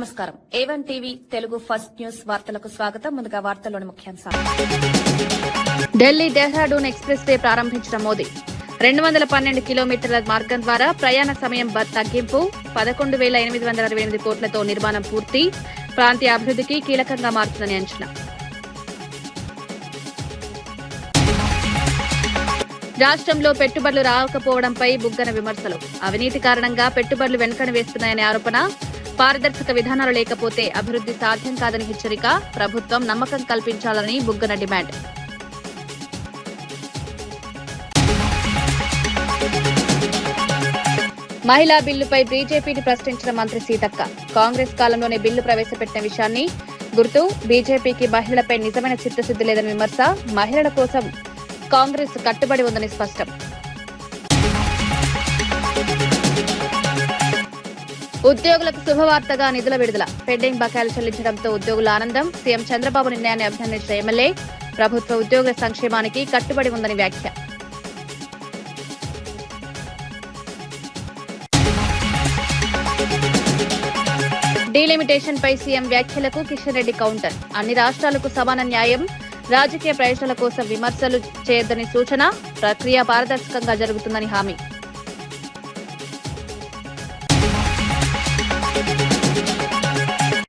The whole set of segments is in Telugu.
నమస్కారం. A1 TV Telugu first news వార్తలకు స్వాగతం. ముందుగా వార్తల్లోని ముఖ్యాంశాలు. ఢిల్లీ డెహ్రాడూన్ ఎక్స్ప్రెస్ వే ప్రారంభించిన మోదీ 212 కిలోమీటర్ల మార్గం ద్వారా ప్రయాణ సమయం తగ్గింపు, 11,868 కోట్లతో నిర్మాణం పూర్తి, ప్రాంతీయ అభివృద్ధికి కీలకంగా మారుతుందని అంచనా. రాష్ట్రంలో పెట్టుబడులు రాకపోవడంపై బుగ్గన విమర్శలు. అవినీతి కారణంగా పెట్టుబడులు వెనుకను వేస్తున్నాయనే ఆరోపణ. పారదర్శక విధానాలు లేకపోతే అభివృద్ధి సాధ్యం కాదని హెచ్చరిక. ప్రభుత్వం నమ్మకం కల్పించాలని బుగ్గన డిమాండ్. మహిళా బిల్లుపై బీజేపీని ప్రశ్నించిన మంత్రి సీతక్క. కాంగ్రెస్ కాలంలోనే బిల్లు ప్రవేశపెట్టిన విషయాన్ని గుర్తు. బీజేపీకి మహిళలపై నిజమైన చిత్తశుద్ది లేదని విమర్శ. మహిళల కోసం కాంగ్రెస్ కట్టుబడి ఉందని స్పష్టం. ఉద్యోగులకు శుభవార్తగా నిధుల విడుదల. పెండింగ్ బకాయిలు చెల్లించడంతో ఉద్యోగుల ఆనందం. సీఎం చంద్రబాబు నిర్ణయాన్ని అభినందించిన ఎమ్మెల్యే. ప్రభుత్వ ఉద్యోగుల సంక్షేమానికి కట్టుబడి ఉందని వ్యాఖ్య. డీలిమిటేషన్ పై సీఎం వ్యాఖ్యలకు కిషన్ రెడ్డి కౌంటర్. అన్ని రాష్ట్రాలకు సమాన న్యాయం, రాజకీయ ప్రయోజనాల కోసం విమర్శలు చేయొద్దని సూచన. ప్రక్రియ పారదర్శకంగా జరుగుతుందని హామీ.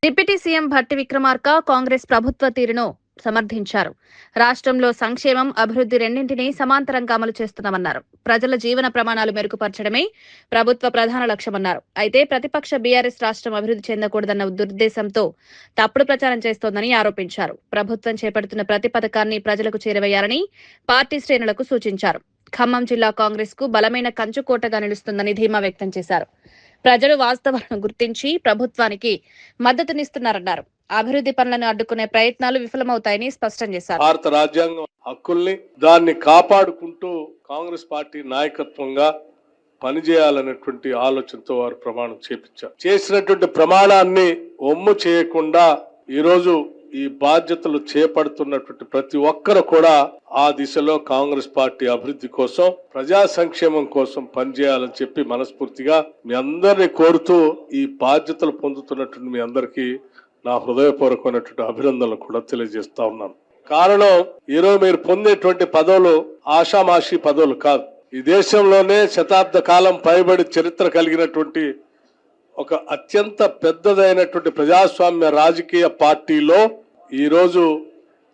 డిప్యూటీ సీఎం భట్టి విక్రమార్క కాంగ్రెస్ ప్రభుత్వ తీరును సమర్థించారు. రాష్ట్రంలో సంక్షేమం, అభివృద్ధి రెండింటినీ సమాంతరంగా అమలు చేస్తున్నామన్నారు. ప్రజల జీవన ప్రమాణాలు మెరుగుపరచడమే ప్రభుత్వ ప్రధాన లక్ష్యమన్నారు. అయితే ప్రతిపక్ష బీఆర్ఎస్ రాష్ట్రం అభివృద్ధి చెందకూడదన్న దురుద్దేశంతో తప్పుడు ప్రచారం చేస్తోందని ఆరోపించారు. ప్రభుత్వం చేపడుతున్న ప్రతి పథకాన్ని ప్రజలకు చేరవేయాలని పార్టీ శ్రేణులకు సూచించారు. ఖమ్మం జిల్లా కాంగ్రెస్ కు బలమైన కంచుకోటగా నిలుస్తుందని ధీమా వ్యక్తం చేశారు. ప్రజలు వాస్తవాలను గుర్తించి ప్రభుత్వానికి మద్దతునిస్తున్నారన్నారు. అభివృద్ధి పనులను అడ్డుకునే ప్రయత్నాలు విఫలమవుతాయని స్పష్టం చేశారు. భారత రాజ్యాంగం హక్కుల్ని దాన్ని కాపాడుకుంటూ కాంగ్రెస్ పార్టీ నాయకత్వంగా పనిచేయాలనేటువంటి ఆలోచనతో వారు ప్రమాణం చేపించారు. చేసినటువంటి ప్రమాణాన్ని ఒమ్ము చేయకుండా ఈరోజు ఈ బాధ్యతలు చేపడుతున్నటువంటి ప్రతి ఒక్కరు కూడా ఆ దిశలో కాంగ్రెస్ పార్టీ అభివృద్ధి కోసం, ప్రజా సంక్షేమం కోసం పనిచేయాలని చెప్పి మనస్ఫూర్తిగా మీ అందరినీ కోరుతూ ఈ బాధ్యతలు పొందుతున్నటువంటి మీ అందరికీ నా హృదయపూర్వకమైనటువంటి అభినందనలు కూడా తెలియజేస్తా ఉన్నాను. కారణం ఈరోజు మీరు పొందేటువంటి పదవులు ఆషామాషి పదవులు కాదు. ఈ దేశంలోనే శతాబ్ద కాలం పైబడి చరిత్ర కలిగినటువంటి ఒక అత్యంత పెద్దదైనటువంటి ప్రజాస్వామ్య రాజకీయ పార్టీలో ఈరోజు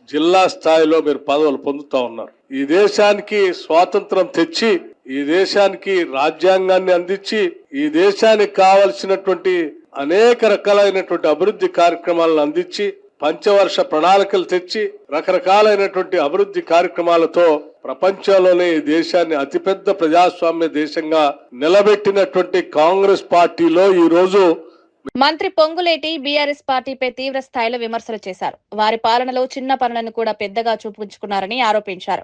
జిల్లా స్థాయిలో మీరు పదవులు పొందుతా ఉన్నారు. ఈ దేశానికి స్వాతంత్రం తెచ్చి, ఈ దేశానికి రాజ్యాంగాన్ని అందించి, ఈ దేశానికి కావలసినటువంటి అనేక రకాలైనటువంటి అభివృద్ధి కార్యక్రమాలను అందించి, పంచవర్ష ప్రణాళికలు తెచ్చి, రకరకాలైనటువంటి అభివృద్ధి కార్యక్రమాలతో ప్రపంచంలోనే ఈ దేశాన్ని అతిపెద్ద ప్రజాస్వామ్య దేశంగా నిలబెట్టినటువంటి కాంగ్రెస్ పార్టీలో ఈ రోజు మంత్రి పొంగులేటి బీఆర్ఎస్ పార్టీపై తీవ్ర స్థాయిలో విమర్శలు చేశారు. వారి పాలనలో చిన్న పనులను కూడా పెద్దగా చూపించుకున్నారని ఆరోపించారు.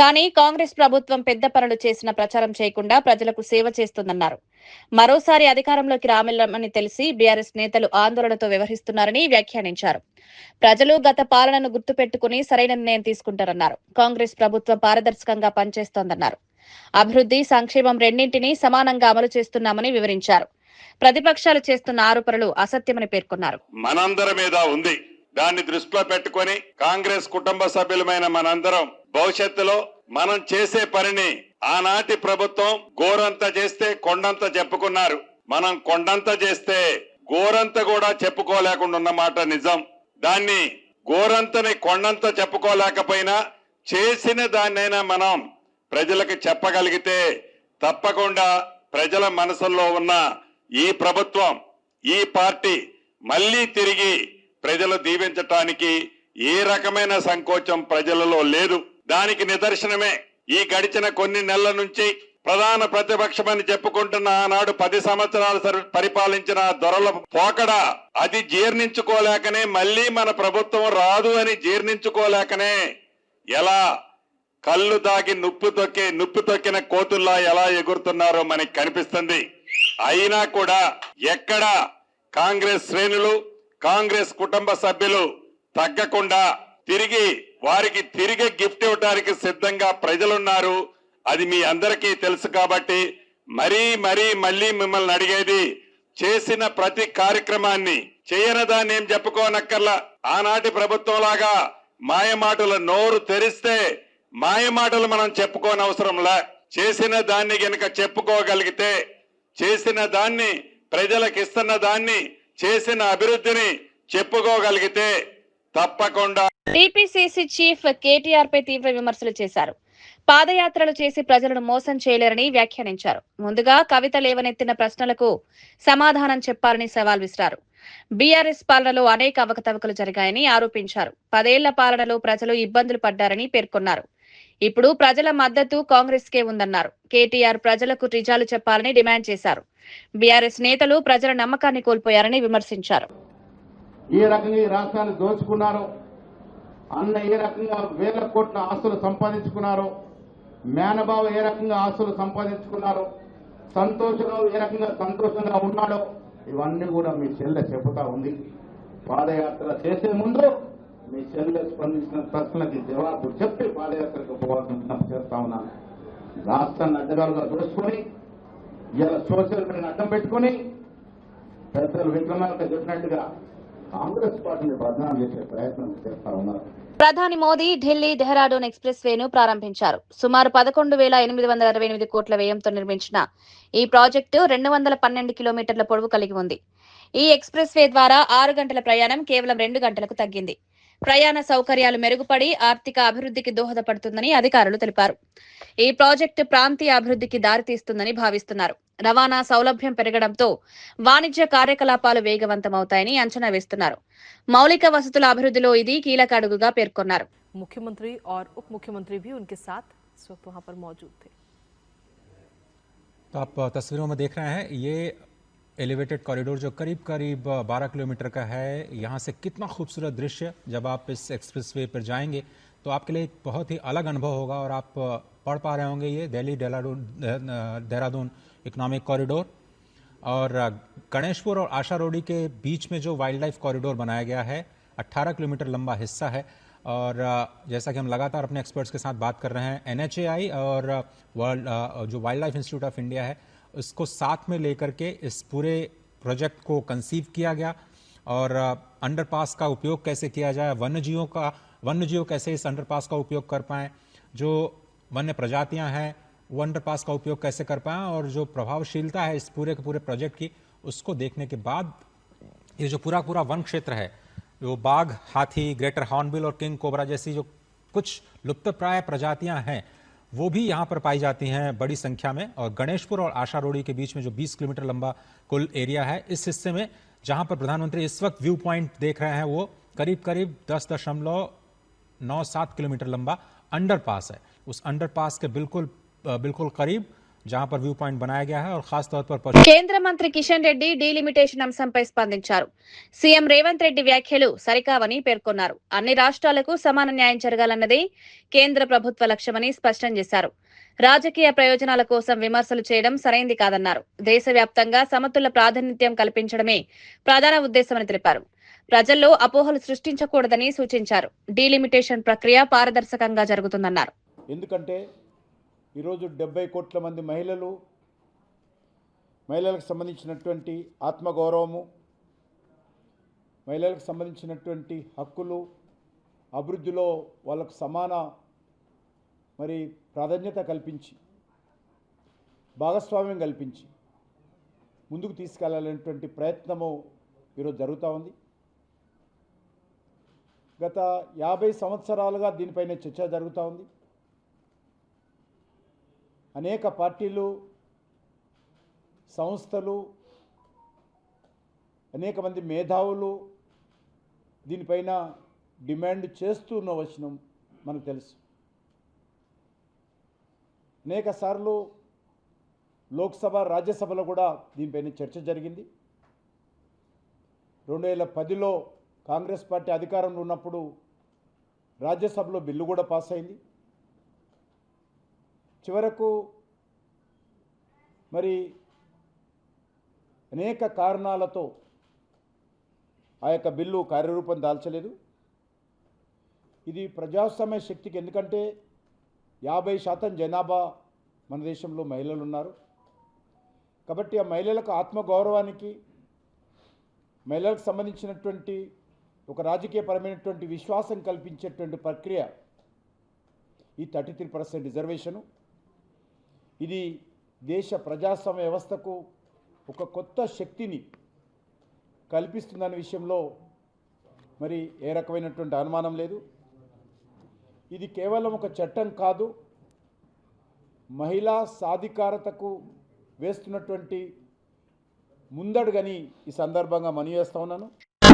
కానీ కాంగ్రెస్ ప్రభుత్వం పెద్ద పనులు చేసిన ప్రచారం చేయకుండా ప్రజలకు సేవ చేస్తుందన్నారు. మరోసారి అధికారంలోకి రామెల్లమని తెలిసి బీఆర్ఎస్ నేతలు ఆందోళనతో వ్యవహరిస్తున్నారని వ్యాఖ్యానించారు. ప్రజలు గత పాలనను గుర్తుపెట్టుకుని సరైన నిర్ణయం తీసుకుంటారన్నారు. కాంగ్రెస్ ప్రభుత్వం పారదర్శకంగా పనిచేస్తోందన్నారు. అభివృద్ధి, సంక్షేమం రెండింటినీ సమానంగా అమలు చేస్తున్నామని వివరించారు. ప్రతిపక్షాలు చేస్తున్న ఆరోపణలు అసత్యమని పేర్కొన్నారు. మనందరి మీద ఉంది. దాన్ని దృష్టిలో పెట్టుకుని కాంగ్రెస్ కుటుంబ సభ్యులమైన మనందరం భవిష్యత్తులో మనం చేసే పనిని ఆనాటి ప్రభుత్వం గోరంత చేస్తే కొండంత చెప్పుకున్నారు. మనం కొండంత చేస్తే గోరంత కూడా చెప్పుకోలేకుండా ఉన్నమాట నిజం. దాన్ని గోరంతని కొండంత చెప్పుకోలేకపోయినా చేసిన దాన్నైనా మనం ప్రజలకు చెప్పగలిగితే తప్పకుండా ప్రజల మనసుల్లో ఉన్న ఈ ప్రభుత్వం, ఈ పార్టీ మళ్లీ తిరిగి ప్రజలు దీవించటానికి ఏ రకమైన సంకోచం ప్రజలలో లేదు. దానికి నిదర్శనమే ఈ గడిచిన కొన్ని నెలల నుంచి ప్రధాన ప్రతిపక్షమని చెప్పుకుంటున్న ఆనాడు 10 సంవత్సరాలు పరిపాలించిన దొరల పోకడ అది జీర్ణించుకోలేకనే మళ్లీ మన ప్రభుత్వం రాదు అని జీర్ణించుకోలేకనే ఎలా కళ్ళు దాగి నుప్పు తొక్కిన కోతుల్లా ఎలా ఎగురుతున్నారో మనకి కనిపిస్తుంది. అయినా కూడా ఎక్కడ కాంగ్రెస్ శ్రేణులు, కాంగ్రెస్ కుటుంబ సభ్యులు తగ్గకుండా వారికి తిరిగి గిఫ్ట్ ఇవ్వడానికి సిద్ధంగా ప్రజలున్నారు. అది మీ అందరికీ తెలుసు కాబట్టి మళ్ళీ మిమ్మల్ని అడిగేది చేసిన ప్రతి కార్యక్రమాన్ని చేయనదాన్ని ఏం చెప్పుకోనక్కర్లా. ఆనాటి ప్రభుత్వం లాగా మాయమాటలు నోరు తెరిస్తే మాయమాటలు మనం చెప్పుకోనవసరంలా. చేసిన దాన్ని గనక చెప్పుకోగలిగితే, చేసిన దాన్ని ప్రజలకు ఇస్తున్న దాన్ని, చేసిన అభివృద్ధిని చెప్పుకోగలిగితే తప్పకుండా. టీపీసీసీ చీఫ్ కేటీఆర్ పై తీవ్ర విమర్శలు చేశారు. పాదయాత్రలు చేసి ప్రజలను మోసం చేయలేరని వ్యాఖ్యానించారు. ముందుగా కవిత లేవనెత్తిన ప్రశ్నలకు సమాధానం చెప్పాలని సవాల్ విసిరారు. బీఆర్ఎస్ పాలనలో అనేక అవకతవకలు జరిగాయని ఆరోపించారు. 10 ఏళ్ల పాలనలో ప్రజలు ఇబ్బందులు పడ్డారని పేర్కొన్నారు. ఇప్పుడు ప్రజల మద్దతు కాంగ్రెస్ కే ఉందన్నారు. కేటీఆర్ ప్రజలకు నిజాలు చెప్పాలని డిమాండ్ చేశారు. బీఆర్ఎస్ నేతలు ప్రజల నమ్మకాన్ని కోల్పోయారని విమర్శించారు. ఈ రకంగా ఈ రాష్ట్రాన్ని దోచుకున్నారు, అన్న ఏ రకంగా వేల కోట్ల ఆస్తులు సంపాదించుకున్నారు, మేనబావ ఏ రకంగా ఆస్తులు సంపాదించుకున్నారు, సంతోషరావు ఏ రకంగా సంతోషంగా ఉన్నాడో ఇవన్నీ కూడా మీ చెల్లె చెబుతా ఉంది. పాదయాత్ర చేసే ముందు మీ చెల్లె స్పందించిన ప్రశ్నలకి జవాబు చెప్పి పాదయాత్రకు పోవాల్సిన చేస్తా ఉన్నాను. రాష్ట్రాన్ని అడ్డగాలుగా దోచుకొని ఇలా సోషల్ మీడియాని అడ్డం పెట్టుకుని పెద్దలు విక్రమార్క చెప్పినట్టుగా కాంగ్రెస్ పార్టీని బదనాం చేసే ప్రయత్నం చేస్తా ఉన్నారు. ప్రధాని మోదీ ఢిల్లీ డెహ్రాడూన్ ఎక్స్ప్రెస్ వేను ప్రారంభించారు. సుమారు 11,868 కోట్ల వ్యయంతో నిర్మించిన ఈ ప్రాజెక్టు 212 కిలోమీటర్ల పొడవు కలిగి ఉంది. ఈ ఎక్స్ప్రెస్ వే ద్వారా 6 గంటల ప్రయాణం కేవలం 2 గంటలకు తగ్గింది. ప్రయాణ సౌకర్యాలు మెరుగుపడి ఆర్థిక అభివృద్ధికి దోహదపడుతుందని అధికారులు తెలిపారు. ఈ ప్రాజెక్టు ప్రాంతీయ అభివృద్ధికి దారితీస్తుందని భావిస్తున్నారు. రవాణా సౌలభ్యం పెరగడంతో వాణిజ్య కార్యకలాపాలు వేగవంతమవుతాయని అంచనా వేస్తున్నారు. మౌలిక వసతుల అభివృద్ధిలో ఇది కీలక అడుగుగా పేర్కొన్నారు. मुख्यमंत्री और उप मुख्यमंत्री भी उनके साथ इस वक्त वहां पर मौजूद थे। तो आप तस्वीरों में देख रहे हैं ये एलिवेटेड कॉरिडोर जो करीब करीब 12 किलोमीटर का है। यहाँ से कितना खूबसूरत दृश्य, जब आप इस एक्सप्रेसवे पर जाएंगे तो आपके लिए एक बहुत ही अलग अनुभव होगा। और आप पढ़ पा रहे होंगे ये दिल्ली देहरादून इकोनॉमिक कॉरिडोर और गणेशपुर और आशा रोडी के बीच में जो वाइल्ड लाइफ कॉरिडोर बनाया गया है 18 किलोमीटर लंबा हिस्सा है। और जैसा कि हम लगातार अपने एक्सपर्ट्स के साथ बात कर रहे हैं, NHAI और वर्ल्ड जो wild life institute of India है इसको साथ में लेकर के इस पूरे प्रोजेक्ट को कंसीव किया गया। और अंडरपास का उपयोग कैसे किया जाए, वन्यजीव कैसे इस अंडरपास का उपयोग कर पाएँ, जो वन्य प्रजातियां हैं वो अंडरपास का उपयोग कैसे कर पाएँ, और जो प्रभावशीलता है इस पूरे के पूरे प्रोजेक्ट की उसको देखने के बाद ये जो पूरा वन क्षेत्र है, वो बाघ, हाथी, ग्रेटर हॉर्नबिल और किंग कोबरा जैसी जो कुछ लुप्तप्राय प्रजातियां हैं वो भी यहाँ पर पाई जाती हैं बड़ी संख्या में। और गणेशपुर और आशा रोडी के बीच में जो 20 किलोमीटर लंबा कुल एरिया है, इस हिस्से में जहां पर प्रधानमंत्री इस वक्त व्यू पॉइंट देख रहे हैं वो करीब 10.97 किलोमीटर लंबा अंडरपास है। उस अंडरपास के बिल्कुल करीब जहां पर व्यू पॉइंट बनाया गया है। और खास तौर पर కేంద్ర మంత్రి కిషన్ రెడ్డి డీలిమిటేషన్ అంశంపై స్పందించారు. సీఎం రేవంత్ రెడ్డి వ్యాఖ్యలు సరికావని పేర్కొన్నారు. అన్ని రాష్ట్రాలకు సమాన న్యాయం జరగాలన్నదే కేంద్ర ప్రభుత్వ లక్ష్యమని స్పష్టం చేశారు. రాజకీయ ప్రయోజనాల కోసం విమర్శలు చేయడం సరైంది కాదన్నారు. దేశవ్యాప్తంగా సమతుల ప్రాతినిధ్యం కల్పించడమే ప్రధాన ఉద్దేశమని తెలిపారు. ప్రజల్లో అపోహలు సృష్టించకూడదని సూచించారు. డీలిమిటేషన్ ప్రక్రియ పారదర్శకంగా జరుగుతుందన్నారు. ఎందుకంటే ఈరోజు 70 కోట్ల మంది మహిళలకు సంబంధించినటువంటి ఆత్మగౌరవము, మహిళలకు సంబంధించినటువంటి హక్కులు, అభివృద్ధిలో వాళ్ళకు సమాన ప్రాధాన్యత కల్పించి, భాగస్వామ్యం కల్పించి ముందుకు తీసుకెళ్లాలనేటువంటి ప్రయత్నము ఈరోజు జరుగుతూ ఉంది. గత 50 సంవత్సరాలుగా దీనిపైన చర్చ జరుగుతూ ఉంది. అనేక పార్టీలు, సంస్థలు, అనేక మంది మేధావులు దీనిపైన డిమాండ్ చేస్తూ వచ్చినాం మనకు తెలుసు. అనేక సార్లు లోక్సభ, రాజ్యసభలో కూడా దీనిపైన చర్చ జరిగింది. 2010లో కాంగ్రెస్ పార్టీ అధికారంలో ఉన్నప్పుడు రాజ్యసభలో బిల్లు కూడా పాస్ అయింది. చివరకు అనేక కారణాలతో ఆ యొక్క బిల్లు కార్యరూపం దాల్చలేదు. ఇది ప్రజాస్వామ్య శక్తికి, ఎందుకంటే 50% జనాభా మన దేశంలో మహిళలు ఉన్నారు కాబట్టి ఆ మహిళలకు ఆత్మగౌరవానికి మహిళలకు సంబంధించినటువంటి ఒక రాజకీయపరమైనటువంటి విశ్వాసం కల్పించేటువంటి ప్రక్రియ ఈ 33% రిజర్వేషను. ఇది దేశ ప్రజాస్వామ్య వ్యవస్థకు ఒక కొత్త శక్తిని కల్పిస్తుందనే విషయంలో మరి ఏ రకమైనటువంటి అనుమానం లేదు. ఇది కేవలం ఒక చట్టం కాదు, మహిళా సాధికారతకు వేస్తున్నటువంటి ముందడుగని ఈ సందర్భంగా మనవి చేస్తా ఉన్నాను.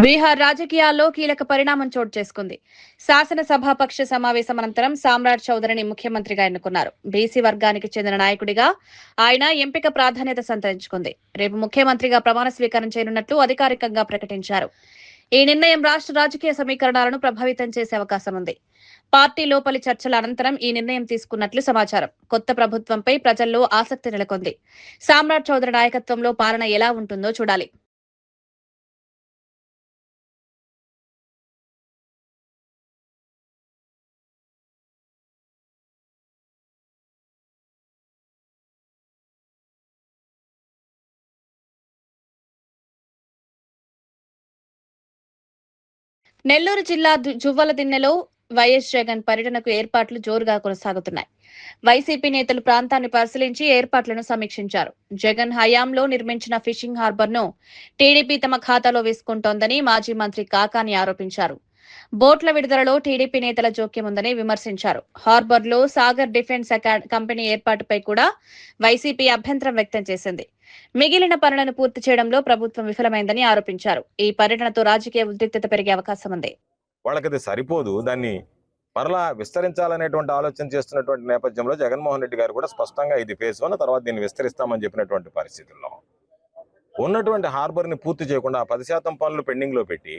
బీహార్ రాజకీయాల్లో కీలక పరిణామం చోటు చేసుకుంది. శాసనసభాపక్ష సమావేశం అనంతరం సామ్రాట్ చౌదరిని ముఖ్యమంత్రిగా ఎన్నుకున్నారు. బీసీ వర్గానికి చెందిన నాయకుడిగా ఆయన ఎంపిక ప్రాధాన్యత సంతరించుకుంది. రేపు ముఖ్యమంత్రిగా ప్రమాణ స్వీకారం చేయనున్నట్లు అధికారికంగా ప్రకటించారు. ఈ నిర్ణయం రాష్ట్ర రాజకీయ సమీకరణాలను ప్రభావితం చేసే అవకాశం ఉంది. పార్టీ లోపలి చర్చల అనంతరం ఈ నిర్ణయం తీసుకున్నట్లు సమాచారం. కొత్త ప్రభుత్వంపై ప్రజల్లో ఆసక్తి నెలకొంది. సామ్రాట్ చౌదరి నాయకత్వంలో పాలన ఎలా ఉంటుందో చూడాలి. నెల్లూరు జిల్లా జువ్వలదిన్నెలో వైఎస్ జగన్ పర్యటనకు ఏర్పాట్లు జోరుగా కొనసాగుతున్నాయి. వైసీపీ నేతలు ప్రాంతాన్ని పరిశీలించి ఏర్పాట్లను సమీక్షించారు. జగన్ హయాంలో నిర్మించిన ఫిషింగ్ హార్బర్ ను టీడీపీ తమ ఖాతాలో వేసుకుంటోందని మాజీ మంత్రి కాకాని ఆరోపించారు. బోట్ల విడుదలలో టీడీపీ నేతల జోక్యం ఉందని విమర్శించారు. హార్బర్ లో సాగర్ డిఫెన్స్ కంపెనీ ఏర్పాటుపై కూడా వైసీపీ అభ్యంతరం వ్యక్తం చేసింది. మిగిలిన పనులను పూర్తి చేయడంలో ప్రభుత్వం విఫలమైందని ఆరోపించారు. ఈ పర్యటనతో రాజకీయ ఉద్రిక్తత పెరిగే అవకాశం ఉంది. వాళ్ళకది సరిపోదు, దాన్ని మరలా విస్తరించాలనేటువంటి ఆలోచన చేస్తున్నటువంటి నేపథ్యంలో జగన్మోహన్ రెడ్డి గారు కూడా స్పష్టంగా ఇది ఫేజ్ 1, తర్వాత దీన్ని విస్తరిస్తామని చెప్పినటువంటి పరిస్థితుల్లో ఉన్నటువంటి హార్బర్ని పూర్తి చేయకుండా 10% పనులు పెండింగ్లో పెట్టి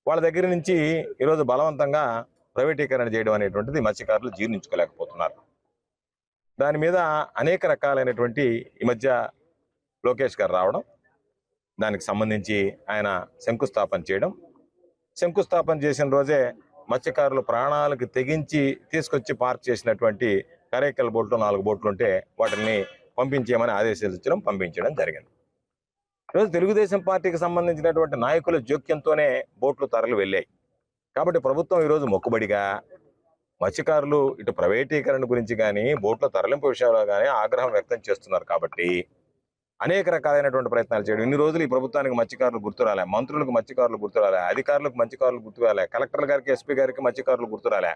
వాళ్ళ దగ్గర నుంచి ఈరోజు బలవంతంగా ప్రైవేటీకరణ చేయడం అనేటువంటిది మత్స్యకారులు జీర్ణించుకోలేకపోతున్నారు. దాని మీద అనేక రకాలైనటువంటి ఈ మధ్య లోకేష్ గారు రావడం, దానికి సంబంధించి ఆయన శంకుస్థాపన చేయడం, శంకుస్థాపన చేసిన రోజే మత్స్యకారులు ప్రాణాలకు తెగించి తీసుకొచ్చి పార్క్ చేసినటువంటి కరైకల్ బోట్లు 4 బోట్లు ఉంటే వాటిని పంపించేయమని ఆదేశాలు ఇచ్చడం, పంపించడం జరిగింది. ఈరోజు తెలుగుదేశం పార్టీకి సంబంధించినటువంటి నాయకుల జోక్యంతోనే బోట్లు తరలి వెళ్ళాయి. కాబట్టి ప్రభుత్వం ఈరోజు మొక్కుబడిగా మత్స్యకారులు ఇటు ప్రైవేటీకరణ గురించి కానీ బోట్ల తరలింపు విషయంలో కానీ ఆగ్రహం వ్యక్తం చేస్తున్నారు. కాబట్టి అనేక రకాలైనటువంటి ప్రయత్నాలు చేయడం. ఇన్ని రోజులు ఈ ప్రభుత్వానికి మత్స్యకారులు గుర్తురాలే, మంత్రులకు మత్స్యకారులు గుర్తురాలే, అధికారులకు మత్స్యకారులు గుర్తురాలే, కలెక్టర్ గారికి, ఎస్పీ గారికి మత్స్యకారులు గుర్తురాలే.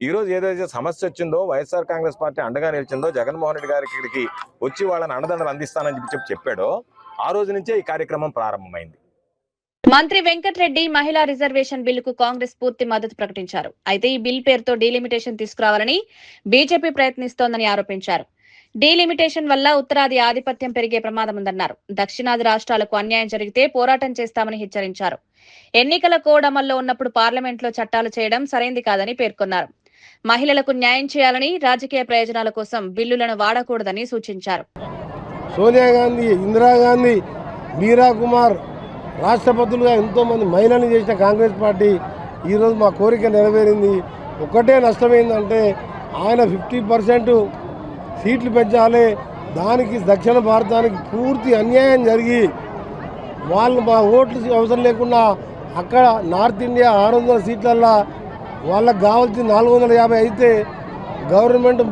ఈ రోజు ఏదైతే సమస్య వచ్చిందో, వైఎస్ఆర్ కాంగ్రెస్ పార్టీ అండగా నిలిచిందో, జగన్మోహన్ రెడ్డి గారికి ఇక్కడికి వచ్చి వాళ్ళని అండదండలు అందిస్తానని చెప్పాడో ఆ రోజు నుంచే ఈ కార్యక్రమం ప్రారంభమైంది. మంత్రి వెంకటరెడ్డి మహిళా రిజర్వేషన్ బిల్లుకు కాంగ్రెస్ పూర్తి మద్దతు ప్రకటించారు. అయితే ఈ బిల్ పేరుతో డీలిమిటేషన్ తీసుకురావాలని బీజేపీ ప్రయత్నిస్తోందని ఆరోపించారు. డీలిమిటేషన్ వల్ల ఉత్తరాది ఆధిపత్యం పెరిగే ప్రమాదం ఉందన్నారు. దక్షిణాది రాష్ట్రాలకు అన్యాయం జరిగితే పోరాటం చేస్తామని హెచ్చరించారు. ఎన్నికల కోడ్ అమల్లో ఉన్నప్పుడు పార్లమెంట్లో చట్టాలు చేయడం సరైంది కాదని పేర్కొన్నారు. మహిళలకు న్యాయం చేయాలని, రాజకీయ ప్రయోజనాల కోసం బిల్లులను వాడకూడదని సూచించారు. సోనియా గాంధీ, ఇందిరాగాంధీ, మీరా కుమార్ రాష్ట్రపతులుగా ఎంతోమంది మహిళలు చేసిన కాంగ్రెస్ పార్టీ ఈరోజు మా కోరిక నెరవేరింది. ఒకటే నష్టమైందంటే ఆయన 50% సీట్లు పెంచాలి, దానికి దక్షిణ భారతానికి పూర్తి అన్యాయం జరిగి వాళ్ళు మా ఓట్లు అవసరం లేకుండా అక్కడ నార్త్ ఇండియా 600 సీట్లల్లో వాళ్ళకి కావాల్సిన 450 అయితే గవర్నమెంట్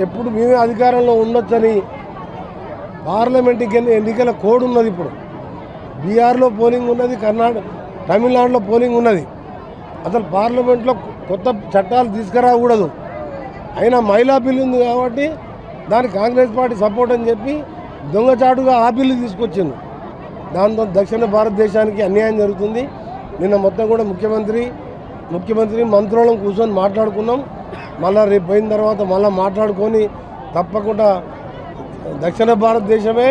ఎప్పుడు మేమే అధికారంలో ఉండొచ్చని పార్లమెంట్ ఎన్నికల కోడ్ ఉన్నది. ఇప్పుడు బీహార్లో పోలింగ్ ఉన్నది, తమిళనాడులో పోలింగ్ ఉన్నది. అసలు పార్లమెంట్లో కొత్త చట్టాలు తీసుకురాకూడదు. అయినా మహిళా బిల్లు ఉంది కాబట్టి దానికి కాంగ్రెస్ పార్టీ సపోర్ట్ అని చెప్పి దొంగచాటుగా ఆ బిల్లు తీసుకొచ్చింది. దాంతో దక్షిణ భారతదేశానికి అన్యాయం జరుగుతుంది. నిన్న మొత్తం కూడా ముఖ్యమంత్రి మంత్రులను కూర్చొని మాట్లాడుకున్నాం. మళ్ళీ రేపు పోయిన తర్వాత మళ్ళీ మాట్లాడుకొని తప్పకుండా దక్షిణ భారతదేశమే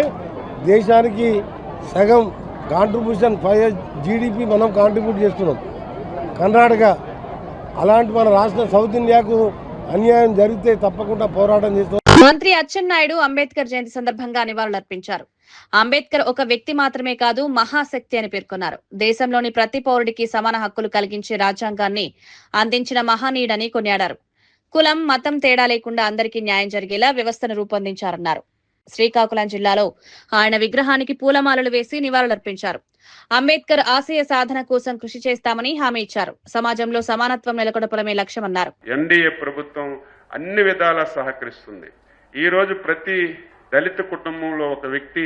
దేశానికి సగం కాంట్రిబ్యూషన్ 5 జీడిపి మనం కాంట్రిబ్యూట్ చేస్తున్నాం. కర్ణాటక అలాంటి మన రాష్ట్ర సౌత్ ఇండియాకు అన్యాయం జరిగితే తప్పకుండా పోరాటం చేస్తాం. మంత్రి అచ్చెన్నాయుడు అంబేద్కర్ జయంతి సందర్భంగా నివాళులర్పించారు. అంబేద్కర్ ఒక వ్యక్తి మాత్రమే కాదు, మహాశక్తి అని పేర్కొన్నారు. దేశంలోని ప్రతి పౌరుడికి సమాన హక్కులు కలిగించే రాజ్యాంగాన్ని అందించిన మహనీయుడని కొనియాడారు. కులం, మతం తేడా లేకుండా అందరికీ న్యాయం జరిగేలా వ్యవస్థను రూపొందించారన్నారు. శ్రీకాకుళం జిల్లాలో ఆయన విగ్రహానికి పూలమాలలు వేసి నివాళులర్పించారు. అంబేద్కర్ ఆశయ సాధన కోసం కృషి చేస్తామని హామీ ఇచ్చారు. సమాజంలో సమానత్వం నెలకొల్పడమే లక్ష్యమన్నారు. ఎన్డీఏ ప్రభుత్వం అన్ని విధాలా సహకరిస్తుంది. ఈ రోజు ప్రతి దళిత కుటుంబంలో ఒక వ్యక్తి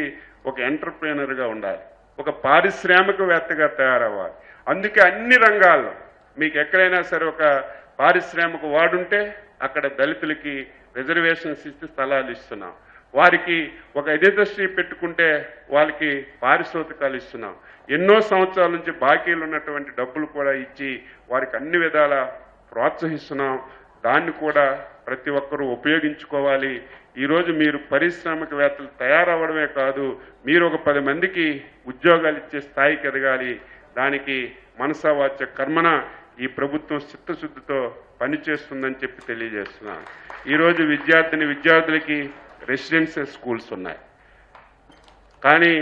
ఒక ఎంటర్ప్రెన్యూర్ గా ఉండాలి, ఒక పారిశ్రామికవేత్తగా తయారవ్వాలి. అందుకే అన్ని రంగాల్లో మీకు ఎక్కడైనా సరే ఒక పారిశ్రామిక వాడుంటే అక్కడ దళితులకి రిజర్వేషన్స్ ఇచ్చి స్థలాలు ఇస్తున్నాం. వారికి ఒక ఇండస్ట్రీ పెట్టుకుంటే వాళ్ళకి పారితోషికాలు ఇస్తున్నాం. ఎన్నో సంవత్సరాల నుంచి బాకీలు ఉన్నటువంటి డబ్బులు కూడా ఇచ్చి వారికి అన్ని విధాల ప్రోత్సహిస్తున్నాం. దాన్ని కూడా ప్రతి ఒక్కరూ ఉపయోగించుకోవాలి. ఈరోజు మీరు పారిశ్రామికవేత్తలు తయారవ్వడమే కాదు, మీరు ఒక 10 మందికి ఉద్యోగాలు ఇచ్చే స్థాయికి ఎదగాలి. దానికి మనసా వాచ కర్మన ఈ ప్రభుత్వం చిత్తశుద్ధితో పనిచేస్తుందని చెప్పి తెలియజేస్తున్నాను. ఈరోజు విద్యార్థులకి రెసిడెన్షియల్ స్కూల్స్ ఉన్నాయి, కానీ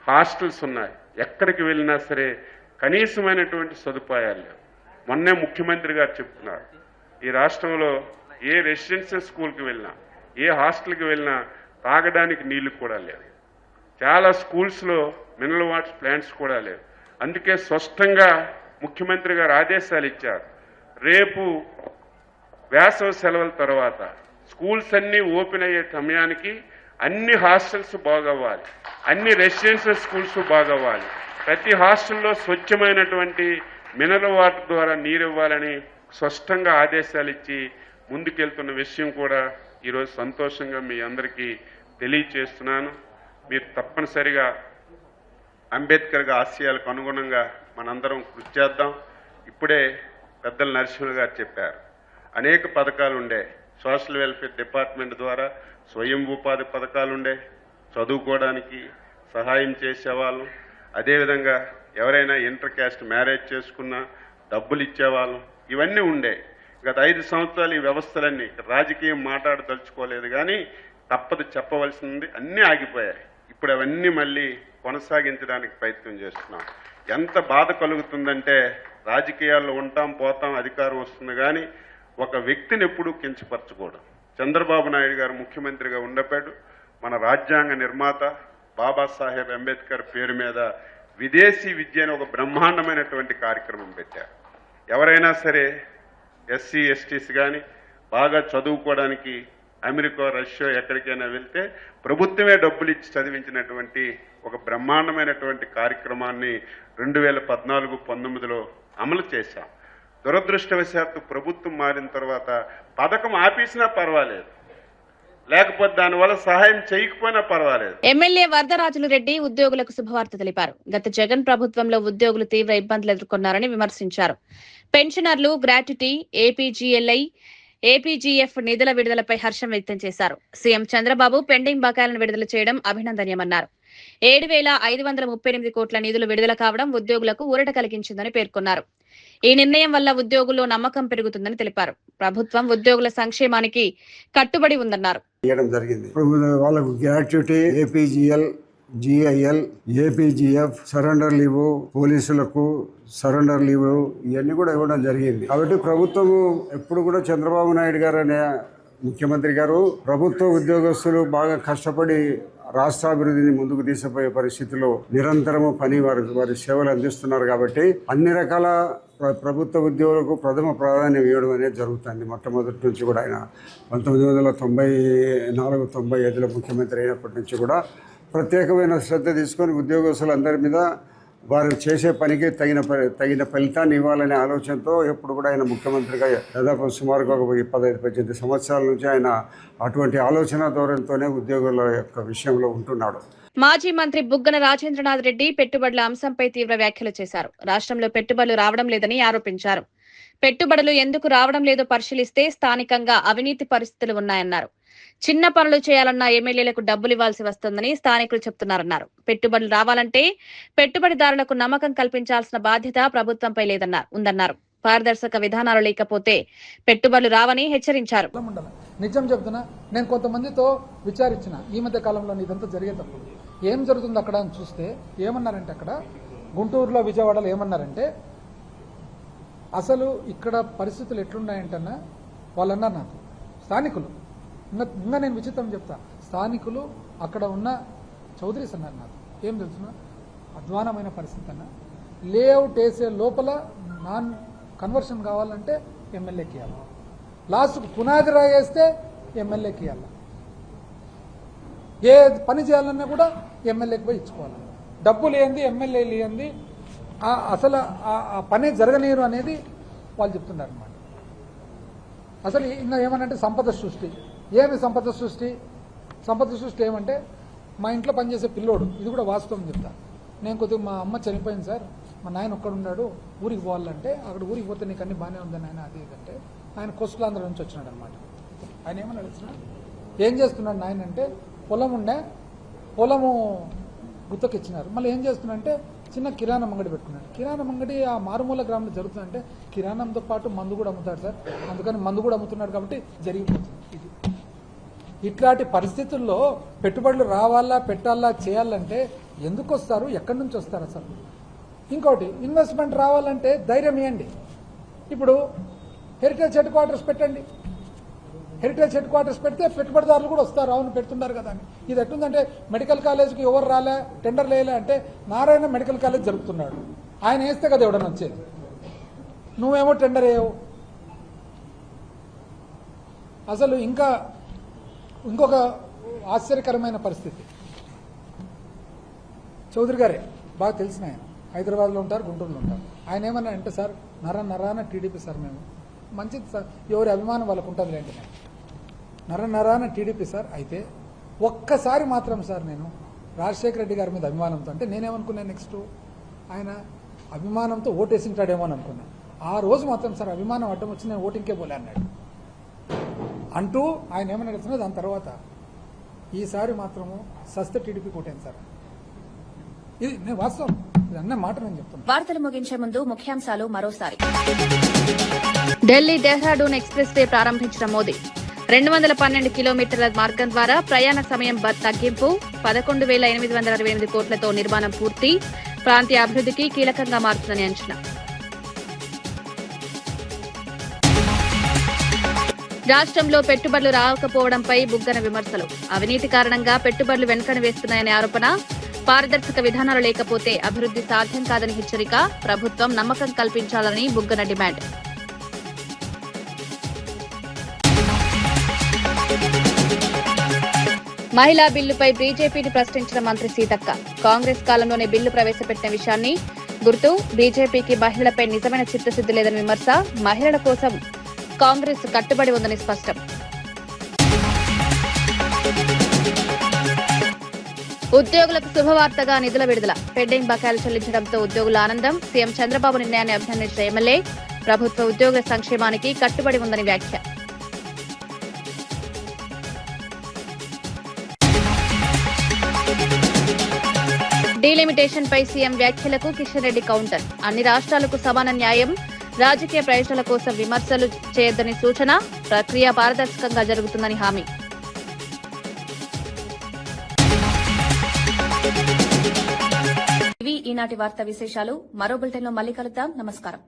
హాస్టల్స్ ఉన్నాయి. ఎక్కడికి వెళ్ళినా సరే కనీసమైనటువంటి సదుపాయాలు లేవు. మొన్నే ముఖ్యమంత్రి గారు చెప్తున్నారు, ఈ రాష్ట్రంలో ఏ రెసిడెన్షియల్ స్కూల్కి వెళ్ళినా, ఏ హాస్టల్కి వెళ్ళినా తాగడానికి నీళ్లు కూడా లేవు. చాలా స్కూల్స్లో మినరల్ వాటర్ ప్లాంట్స్ కూడా లేవు. అందుకే స్పష్టంగా ముఖ్యమంత్రి గారు ఆదేశాలు ఇచ్చారు, రేపు వేసవి సెలవుల తర్వాత స్కూల్స్ అన్నీ ఓపెన్ అయ్యే సమయానికి అన్ని హాస్టల్స్ బాగవ్వాలి, అన్ని రెసిడెన్షియల్ స్కూల్స్ బాగవ్వాలి. ప్రతి హాస్టల్లో స్వచ్ఛమైనటువంటి మినరల్ వాటర్ ద్వారా నీరు ఇవ్వాలని స్పష్టంగా ఆదేశాలు ఇచ్చి ముందుకెళ్తున్న విషయం కూడా ఈరోజు సంతోషంగా మీ అందరికీ తెలియచేస్తున్నాను. మీరు తప్పనిసరిగా అంబేద్కర్ ఆశయాలకు అనుగుణంగా మనందరం కృషి చేద్దాం. ఇప్పుడే పెద్దలు నరసింహ గారు చెప్పారు, అనేక పథకాలు ఉండే. సోషల్ వెల్ఫేర్ డిపార్ట్మెంట్ ద్వారా స్వయం ఉపాధి పథకాలు ఉండే, చదువుకోవడానికి సహాయం చేసేవాళ్ళం. అదేవిధంగా ఎవరైనా ఇంటర్ క్యాస్ట్ మ్యారేజ్ చేసుకున్నా డబ్బులు ఇచ్చేవాళ్ళం. ఇవన్నీ ఉండే. గత 5 సంవత్సరాలు ఈ వ్యవస్థలన్నీ, రాజకీయం మాట్లాడదలుచుకోలేదు కానీ తప్పదు చెప్పవలసింది, అన్నీ ఆగిపోయాయి. ఇప్పుడు అవన్నీ మళ్ళీ కొనసాగించడానికి ప్రయత్నం చేస్తున్నాం. ఎంత బాధ కలుగుతుందంటే, రాజకీయాల్లో ఉంటాం పోతాం, అధికారం వస్తుంది కానీ ఒక వ్యక్తిని ఎప్పుడూ కించపరచకూడదు. చంద్రబాబు నాయుడు గారు ముఖ్యమంత్రిగా ఉండపాడు మన రాజ్యాంగ నిర్మాత బాబాసాహెబ్ అంబేద్కర్ పేరు మీద విదేశీ విద్య అని ఒక బ్రహ్మాండమైనటువంటి కార్యక్రమం పెట్టారు. ఎవరైనా సరే ఎస్సీ ఎస్టీస్ కానీ బాగా చదువుకోవడానికి అమెరికా, రష్యా ఎక్కడికైనా వెళ్తే ప్రభుత్వమే డబ్బులు ఇచ్చి చదివించినటువంటి ఒక బ్రహ్మాండమైనటువంటి కార్యక్రమాన్ని 2014-19లో అమలు చేశాం. దురదృష్టవశాత్తు ప్రభుత్వం మారిన తర్వాత పథకం ఆపేసినా పర్వాలేదు, లేకపోతే దానివల్ల సహాయం చేయకపోయినా పర్వాలేదు. ఎమ్మెల్యే వరదరాజులు రెడ్డి ఉద్యోగులకు శుభవార్త తెలిపారు. గత జగన్ ప్రభుత్వంలో ఉద్యోగులు తీవ్ర ఇబ్బందులు ఎదుర్కొన్నారని విమర్శించారు. పెన్షనర్లు, గ్రాట్యుటీ, ఏపీజీఎల్ఐ, ఏపీజీఎఫ్ నిధుల విడుదలపై హర్షం వ్యక్తం చేశారు. సీఎం చంద్రబాబు పెండింగ్ బకాయిలను విడుదల చేయడం అభినందనీయమన్నారు. 7,538 కోట్ల నిధులు విడుదల కావడం ఉద్యోగులకు ఊరట కలిగించిందని పేర్కొన్నారు. ఈ నిర్ణయం వల్ల ఉద్యోగుల్లో నమ్మకం పెరుగుతుందని తెలిపారు. ప్రభుత్వం ఉద్యోగుల సంక్షేమానికి కట్టుబడి ఉందన్నారు. వాళ్ళకు gratuity, APGL, GIL, APGF, surrender leave, పోలీసులకు సరెండర్ లీవ్, ఇవన్నీ కూడా ఇవ్వడం జరిగింది. కాబట్టి ప్రభుత్వము ఎప్పుడు కూడా చంద్రబాబు నాయుడు గారు అనే ముఖ్యమంత్రి గారు ప్రభుత్వ ఉద్యోగస్తులు బాగా కష్టపడి రాష్ట్రాభివృద్ధిని ముందుకు తీసుకుపోయే పరిస్థితిలో నిరంతరము వారి సేవలు అందిస్తున్నారు. కాబట్టి అన్ని రకాల ప్రభుత్వ ఉద్యోగులకు ప్రథమ ప్రాధాన్యం ఇవ్వడం అనేది జరుగుతుంది. మొట్టమొదటి నుంచి కూడా ఆయన 1994-95లో ముఖ్యమంత్రి అయినప్పటి నుంచి కూడా ప్రత్యేకమైన శ్రద్ధ తీసుకొని ఉద్యోగస్తులందరి మీద వారు చేసే పనికి తగిన ఫలితాన్ని ఇవ్వాలనే ఆలోచనతో ఎప్పుడు కూడా ఆయన ముఖ్యమంత్రిగా దాదాపు సుమారుగా 15-18 సంవత్సరాల నుంచి ఆయన అటువంటి ఆలోచన ధోరణితోనే ఉద్యోగుల యొక్క విషయంలో ఉంటున్నాడు. మాజీ మంత్రి బుగ్గన రాజేంద్రనాథ్ రెడ్డి పెట్టుబడుల అంశంపై తీవ్ర వ్యాఖ్యలు చేశారు. రాష్ట్రంలో పెట్టుబడులు రావడం లేదని ఆరోపించారు. పెట్టుబడులు ఎందుకు రావడం లేదో పరిశీలిస్తే స్థానికంగా అవినీతి పరిస్థితులు ఉన్నాయన్నారు. చిన్న పనులు చేయాలన్న ఎమ్మెల్యేలకు డబ్బులు ఇవ్వాల్సి వస్తుందని స్థానికులు చెప్తున్నారన్నారు. పెట్టుబడులు రావాలంటే పెట్టుబడిదారులకు నమ్మకం కల్పించాల్సిన బాధ్యత ప్రభుత్వంపై ఉందన్నారు. పారదర్శక విధానాలు లేకపోతే పెట్టుబడులు రావని హెచ్చరించారు. నిజం చెప్తున్నా, నేను కొంతమందితో విచారించిన ఈ మధ్య కాలంలో ఇదంతా జరిగేటప్పుడు ఏం జరుగుతుంది అక్కడ అని చూస్తే ఏమన్నారంటే, అక్కడ గుంటూరులో, విజయవాడలో ఏమన్నారంటే, అసలు ఇక్కడ పరిస్థితులు ఎట్లున్నాయంటన్నా వాళ్ళు అన్నారు నాకు, స్థానికులు. ఇంకా నేను విచిత్రం చెప్తా, స్థానికులు అక్కడ ఉన్న చౌదరీస్ అన్నారు నాకు, ఏం తెలుసునా, అధ్వానమైన పరిస్థితి అన్న. లేఅవుట్ వేసే లోపల నాన్ కన్వర్షన్ కావాలంటే ఎమ్మెల్యేకి ఇవ్వాలి, లాస్ట్కు పునాది రాయేస్తే ఎమ్మెల్యేకి ఇవ్వాలి, ఏ పని చేయాలన్నా కూడా ఎమ్మెల్యేకి పోయి ఇచ్చుకోవాలి. డబ్బులు ఏంది, ఎమ్మెల్యేలు ఏంది, అసలు ఆ పని జరగనీరు అనేది వాళ్ళు చెప్తున్నారు అన్నమాట. అసలు ఇంకా ఏమనంటే సంపద సృష్టి. ఏమి సంపద సృష్టి? సంపద సృష్టి ఏమంటే మా ఇంట్లో పనిచేసే పిల్లోడు, ఇది కూడా వాస్తవం చెప్తా. నేను కొద్దిగా మా అమ్మ చనిపోయింది సార్, మా నాయన ఒక్కడున్నాడు, ఊరికి పోవాలంటే అక్కడ ఊరికి పోతే నీకు అన్ని బాగానే ఉందని ఆయన అది ఇదంటే ఆయన కోస్టలాంధ్ర నుంచి వచ్చినాడు అనమాట. ఆయన ఏమని అడుగుతున్నా, ఏం చేస్తున్నాడు నాయన అంటే, పొలం ఉండే పొలము గుత్తకి ఇచ్చినారు, మళ్ళీ ఏం చేస్తున్నా చిన్న కిరాణా అంగడి పెట్టుకున్నాడు. కిరాణా అంగడి ఆ మారుమూల గ్రామంలో జరుగుతుందంటే కిరాణంతో పాటు మందు కూడా అమ్ముతాడు సార్, అందుకని మందు కూడా అమ్ముతున్నాడు కాబట్టి జరిగిపోతుంది. ఇది ఇట్లాంటి పరిస్థితుల్లో పెట్టుబడులు రావాలా, పెట్టాలా, చేయాలంటే ఎందుకు వస్తారు, ఎక్కడి నుంచి వస్తారు అసలు? ఇంకోటి, ఇన్వెస్ట్మెంట్ రావాలంటే ధైర్యం ఇవ్వండి. ఇప్పుడు హెరిటేజ్ హెడ్ క్వార్టర్స్ పెట్టండి. హెరిటేజ్ హెడ్ క్వార్టర్స్ పెడితే పెట్టుబడిదారులు కూడా వస్తారు. అవును, పెడుతున్నారు కదా అని. ఇది ఎట్టుందంటే మెడికల్ కాలేజ్కి ఎవరు రాలే, టెండర్ లేలే అంటే నారాయణ మెడికల్ కాలేజ్ జరుపుతున్నాడు, ఆయన వేస్తే కదా ఎవడన్నా వచ్చేది, నువ్వేమో టెండర్ వేయవు. అసలు ఇంకొక ఆశ్చర్యకరమైన పరిస్థితి, చౌదరి గారే బాగా తెలిసిన ఆయన, హైదరాబాద్లో ఉంటారు, గుంటూరులో ఉంటారు. ఆయన ఏమన్నా అంటే, సార్ నరాన టీడీపీ సార్, మేము మంచిది సార్, ఎవరి అభిమానం వాళ్ళకు ఉంటుంది లేండి, నరాన టీడీపీ సార్. అయితే ఒక్కసారి మాత్రం సార్ నేను రాజశేఖర రెడ్డి గారి మీద అభిమానంతో, అంటే నేనేమనుకున్నాను, నెక్స్ట్ ఆయన అభిమానంతో ఓటేసింటాడేమో అని అనుకున్నాను. ఆ రోజు మాత్రం సార్ అభిమానం అడ్డం వచ్చి నేను ఓటింగ్కే పోలే అన్నాడు అంటూ ఆయన ఏమని అడుగుతున్నా. దాని తర్వాత ఈసారి మాత్రము సస్త టీడీపీ కోటాను సార్. ఇది నేను వాస్తవం, ఇది అన్న మాట నేను చెప్తున్నాను. వార్తలు ముగించే ముందు ముఖ్యాంశాలు మరోసారి. ఢిల్లీ డెహ్రాడూన్ ఎక్స్ప్రెస్ వే ప్రారంభించిన మోదీ. 212 కిలోమీటర్ల మార్గం ద్వారా ప్రయాణ సమయం తగ్గింపు. 11,868 కోట్లతో నిర్మాణం పూర్తి. ప్రాంతీయ అభివృద్ధికి కీలకంగా మారుతుందని అంచనా. రాష్ట్రంలో పెట్టుబడులు రాకపోవడంపై బుగ్గన విమర్శలు. అవినీతి కారణంగా పెట్టుబడులు వెనుకను వేస్తున్నాయనే ఆరోపణ. పారదర్శక విధానాలు లేకపోతే అభివృద్ధి సాధ్యం కాదని హెచ్చరిక. ప్రభుత్వం నమ్మకం కల్పించాలని బుగ్గన డిమాండ్. మహిళా బిల్లుపై బీజేపీని ప్రశ్నించిన మంత్రి సీతక్క. కాంగ్రెస్ కాలంలోనే బిల్లు ప్రవేశపెట్టిన విషయాన్ని గుర్తు. బీజేపీకి మహిళలపై నిజమైన చిత్తశుద్ది లేదని విమర్శ. మహిళల కోసం కాంగ్రెస్ కట్టుబడి ఉందని స్పష్టం. ఉద్యోగులకు శుభవార్తగా నిధుల విడుదల. పెండింగ్ బకాయిలు చెల్లించడంతో ఉద్యోగుల ఆనందం. సీఎం చంద్రబాబు నిర్ణయాన్ని అభినందించిన ఎమ్మెల్యే. ప్రభుత్వ ఉద్యోగుల సంక్షేమానికి కట్టుబడి ఉందని వ్యాఖ్య. డీలిమిటేషన్ పై సీఎం వ్యాఖ్యలకు కిషన్ రెడ్డి కౌంటర్. అన్ని రాష్ట్రాలకు సమాన న్యాయం. రాజకీయ ప్రయోజనాల కోసం విమర్శలు చేయొద్దని సూచన. ప్రక్రియ పారదర్శకంగా జరుగుతుందని హామీ. ఇవి ఈనాటి వార్తా విశేషాలు. మరో బులెటిన్లో మళ్ళీ కలుద్దాం. నమస్కారం.